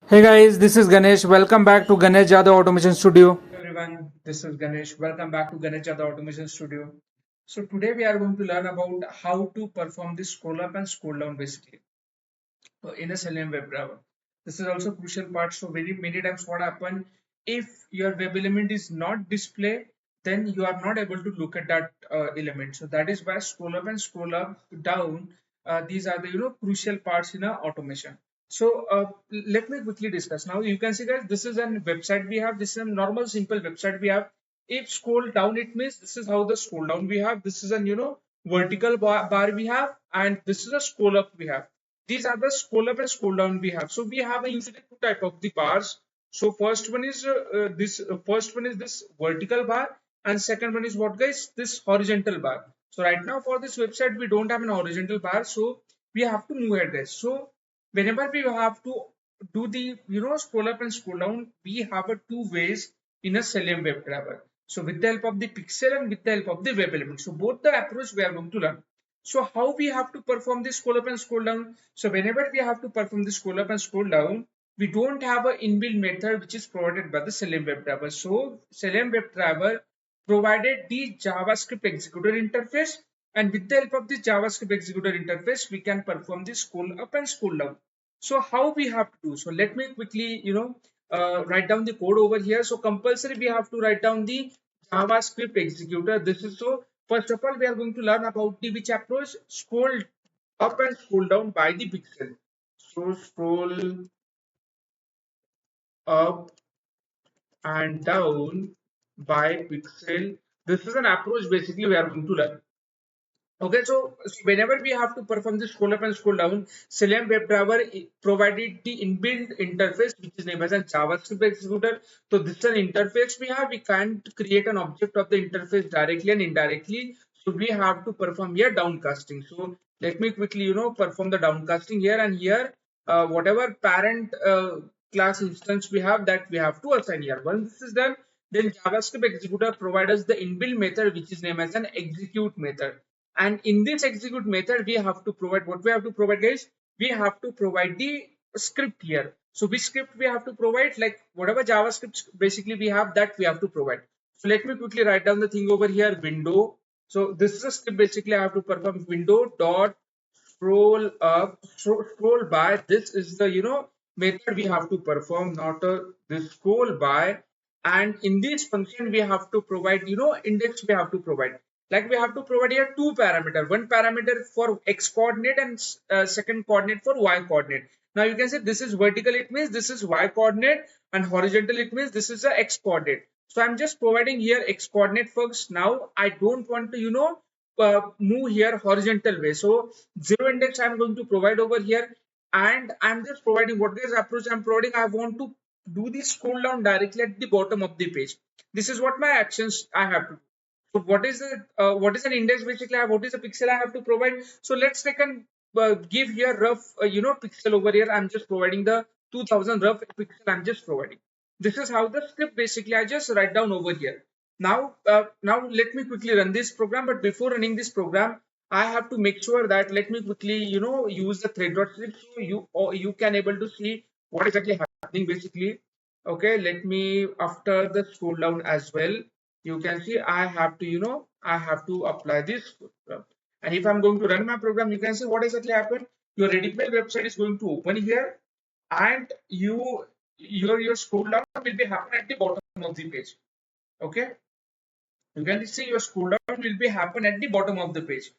Hey guys, this is Ganesh. Welcome back to Ganesh Jadhav Automation Studio. Everyone, this is Ganesh. Welcome back to Ganesh Jadhav Automation Studio. So today we are going to learn about how to perform the scroll up and scroll down basically in a Selenium WebDriver. This is also crucial part. So very many times what happen if your web element is not display, then you are not able to look at that element. So that is why scroll up and scroll up down. These are the crucial parts in a automation. So let me quickly discuss. Now you can see guys, this is a website we have. This is a normal simple website we have. If scroll down, it means this is how the scroll down we have. This is a vertical bar we have, and this is a scroll up we have. These are the scroll up and scroll down we have. So we have a usually two type of the bars. So first one is this vertical bar, and second one is what guys, this horizontal bar. So right now for this website we don't have an horizontal bar, so we have to move ahead guys. So whenever we have to do the scroll up and scroll down, we have a two ways in a Selenium WebDriver. So with the help of the pixel and with the help of the web element. So both the approach we are going to learn. So how we have to perform this scroll up and scroll down? So whenever we have to perform this scroll up and scroll down, we don't have an inbuilt method which is provided by the Selenium WebDriver. So Selenium WebDriver provided the JavaScript executor interface, and with the help of the JavaScript executor interface, we can perform this scroll up and scroll down. So how we have to do? So let me quickly, write down the code over here. So compulsory we have to write down the JavaScript executor. This is so. First of all, we are going to learn about the which approach scroll up and scroll down by the pixel. So scroll up and down by pixel. This is an approach basically we are going to learn. Okay, so whenever we have to perform this scroll up and scroll down, Selenium WebDriver provided the inbuilt interface which is named as a JavaScript executor. So this is an interface we have. We can't create an object of the interface directly and indirectly. So we have to perform here downcasting. So let me quickly perform the downcasting here, and here whatever parent class instance we have, that we have to assign here. Once this is done, then JavaScript executor provides us the inbuilt method which is named as an execute method. And in this execute method, we have to provide what we have to provide, guys. We have to provide the script here. So which script we have to provide? Like whatever JavaScript basically we have, that we have to provide. So let me quickly write down the thing over here. Window. So this is a script basically I have to perform. Window dot scroll up, scroll by. This is the method we have to perform, not this scroll by. And in this function we have to provide index we have to provide. Like we have to provide here two parameter, one parameter for x coordinate and second coordinate for y coordinate. Now you can say this is vertical, it means this is y coordinate, and horizontal it means this is the x coordinate. So I'm just providing here x coordinate first. Now I don't want to move here horizontal way. So zero index I'm going to provide over here, and I'm just providing what is approach I'm providing. I want to do the scroll down directly at the bottom of the page. This is what my actions I have to do. So what is an index basically? What is a pixel I have to provide? So let's take and give here rough pixel over here. I'm just providing the 2000 rough pixel. I'm just providing. This is how the script basically I just write down over here. Now let me quickly run this program. But before running this program, I have to make sure that let me quickly use the thread.script so you can able to see what exactly happening basically. Okay, let me after the scroll down as well. You can see I have to I have to apply this program. And if I'm going to run my program, you can see what exactly happened. Your Reddit website is going to open here, and your scroll down will be happen at the bottom of the page. Okay, you can see your scroll down will be happen at the bottom of the page.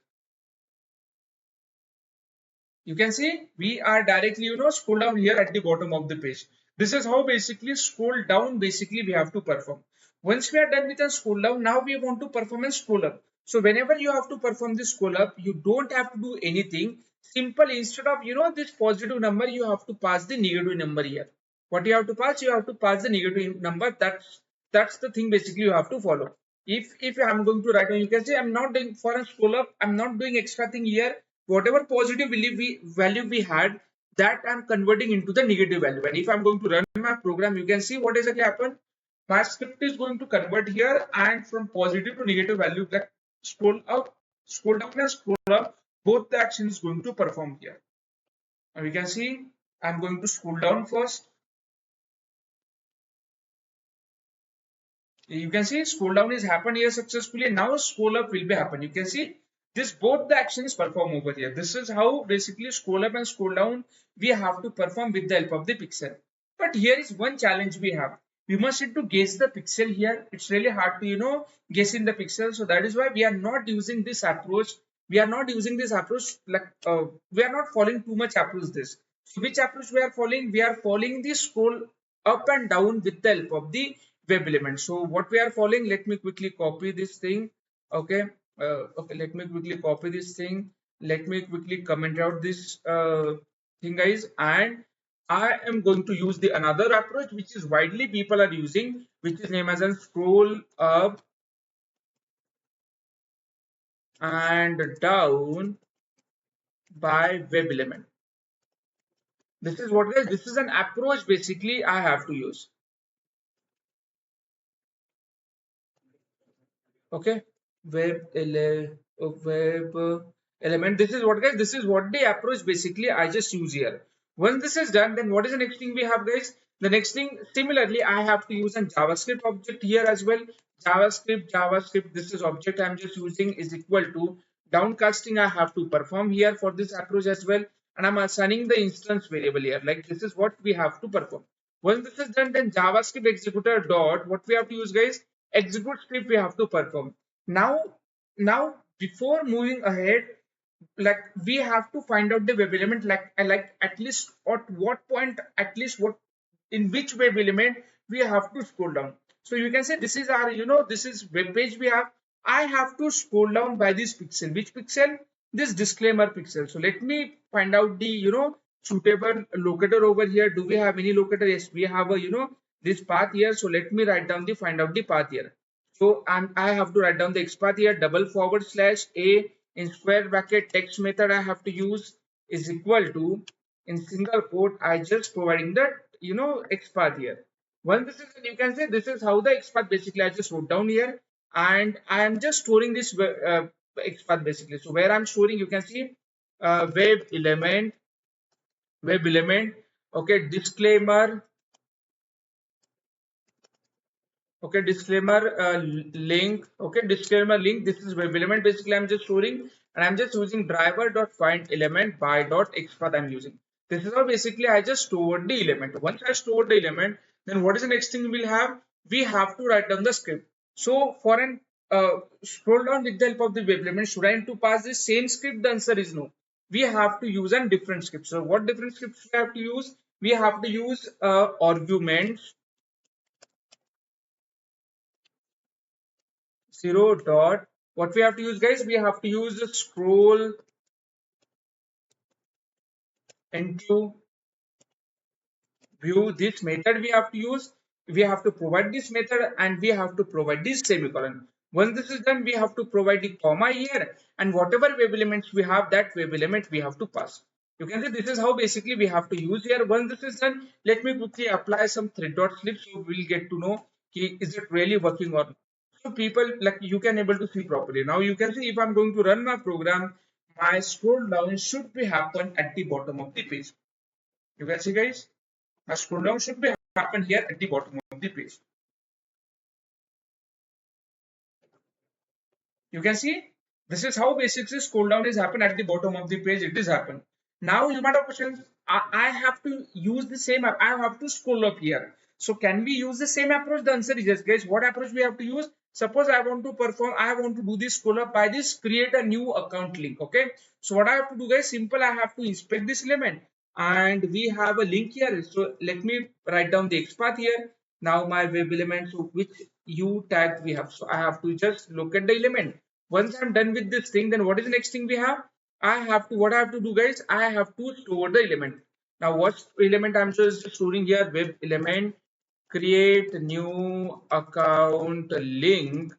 You can see we are directly scroll down here at the bottom of the page. This is how basically scroll down basically we have to perform. Once we are done with the scroll down, now we want to perform a scroll up. So whenever you have to perform this scroll up, you don't have to do anything. Simple, instead of this positive number, you have to pass the negative number here. What you have to pass? You have to pass the negative number. That's the thing basically you have to follow. If I'm going to write down, you can say I'm not doing for a scroll up, I'm not doing extra thing here. Whatever positive value we had, that I'm converting into the negative value. And if I'm going to run my program, you can see what exactly happened. My script is going to convert here, and from positive to negative value, like scroll up, scroll down, and scroll up, both the action is going to perform here. And we can see I'm going to scroll down first. You can see scroll down is happened here successfully. Now scroll up will be happen. You can see this both the actions perform over here. This is how basically scroll up and scroll down we have to perform with the help of the pixel. But here is one challenge we have. We must need to guess the pixel here. It's really hard to guess in the pixel. So that is why we are not using this approach. We are not using this approach like we are not following too much approach this. So which approach we are following? We are following the scroll up and down with the help of the web element. So what we are following, let me quickly copy this thing. Okay, okay, let me quickly copy this thing. Let me quickly comment out this thing, guys, and I am going to use the another approach which is widely people are using, which is named as a scroll up and down by web element. This is what, guys, this is an approach basically I have to use. Okay, web element. This is what, guys, this is what the approach basically I just use here. Once this is done, then what is the next thing we have, guys? The next thing, similarly, I have to use a JavaScript object here as well. JavaScript, this is object I'm just using is equal to downcasting. I have to perform here for this approach as well, and I'm assigning the instance variable here. Like this is what we have to perform. Once this is done, then JavaScript executor dot what we have to use, guys? Execute script we have to perform. Now before moving ahead, like we have to find out the web element, like at least at what point, at least what, in which web element we have to scroll down. So you can say this is our, this is web page we have. I have to scroll down by this pixel. Which pixel? This disclaimer pixel. So let me find out the suitable locator over here. Do we have any locator? Yes, we have a this path here. So let me write down the find out the path here. So I have to write down the XPath here, double forward slash a in square bracket text method I have to use is equal to, in single quote I just providing that XPath here. Once this is, you can say this is how the XPath basically I just wrote down here, and I am just storing this XPath basically. So where I'm storing, you can see web element, okay, disclaimer. Okay, disclaimer link. Okay, disclaimer link. This is web element. Basically, I'm just storing, and I'm just using driver dot find element by dot xpath I'm using. This is how basically I just stored the element. Once I stored the element, then what is the next thing we'll have? We have to write down the script. So for an scroll down with the help of the web element, should I need to pass the same script? The answer is no. We have to use a different script. So what different scripts we have to use? We have to use arguments 0 dot, what we have to use, guys? We have to use the scroll into view. This method we have to use. We have to provide this method, and we have to provide this semicolon. Once this is done, we have to provide the comma here, and whatever web elements we have, that web element we have to pass. You can see this is how basically we have to use here. Once this is done, let me quickly apply some thread dot slip, so we'll get to know is it really working or not. So people, like, you can able to see properly. Now you can see if I'm going to run my program, my scroll down should be happen at the bottom of the page. You can see, guys, my scroll down should be happen here at the bottom of the page. You can see this is how basically scroll down is happen at the bottom of the page. It is happen. Now you might have questions. I have to use the same app. I have to scroll up here. So can we use the same approach? The answer is yes, guys. What approach we have to use? Suppose I want to perform, I want to do this scroll up by this create a new account link. Okay. So what I have to do, guys, simple. I have to inspect this element, and we have a link here. So let me write down the XPath here. Now my web element, so which U tag we have. So I have to just look at the element. Once I'm done with this thing, then what is the next thing we have? What I have to do, guys, I have to store the element. Now what element I'm just storing here? Web element create new account link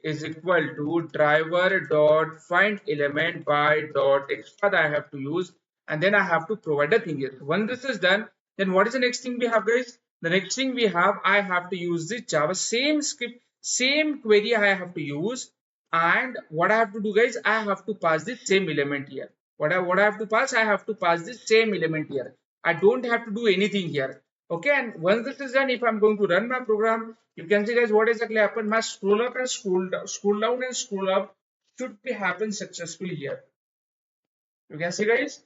is equal to driver dot find element by dot xpath I have to use, and then I have to provide a thing here. Once this is done, then what is the next thing we have, guys? The next thing we have, I have to use the Java same script, same query I have to use, and what I have to do, guys, I have to pass the same element here. What I have to pass? I have to pass the same element here. I don't have to do anything here. Okay, and once this is done, if I'm going to run my program, you can see guys what exactly happened. My scroll up and scroll down and scroll up should be happen successfully here. You can see guys,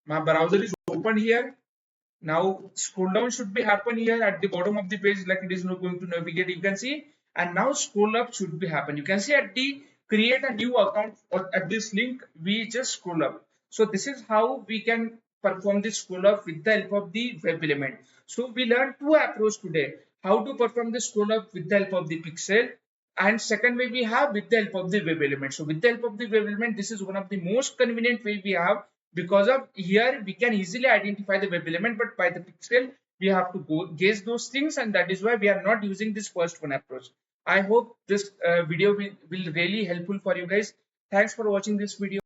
my browser is open here. Now scroll down should be happen here at the bottom of the page, like it is not going to navigate. You can see, and now scroll up should be happen. You can see at the create a new account or at this link, we just scroll up. So this is how we can perform this scroll up with the help of the web element. So we learned two approaches today: how to perform the scroll up with the help of the pixel, and second way we have with the help of the web element. So with the help of the web element, this is one of the most convenient way we have, because of here we can easily identify the web element, but by the pixel we have to go guess those things, and that is why we are not using this first one approach. I hope this video will really helpful for you guys. Thanks for watching this video.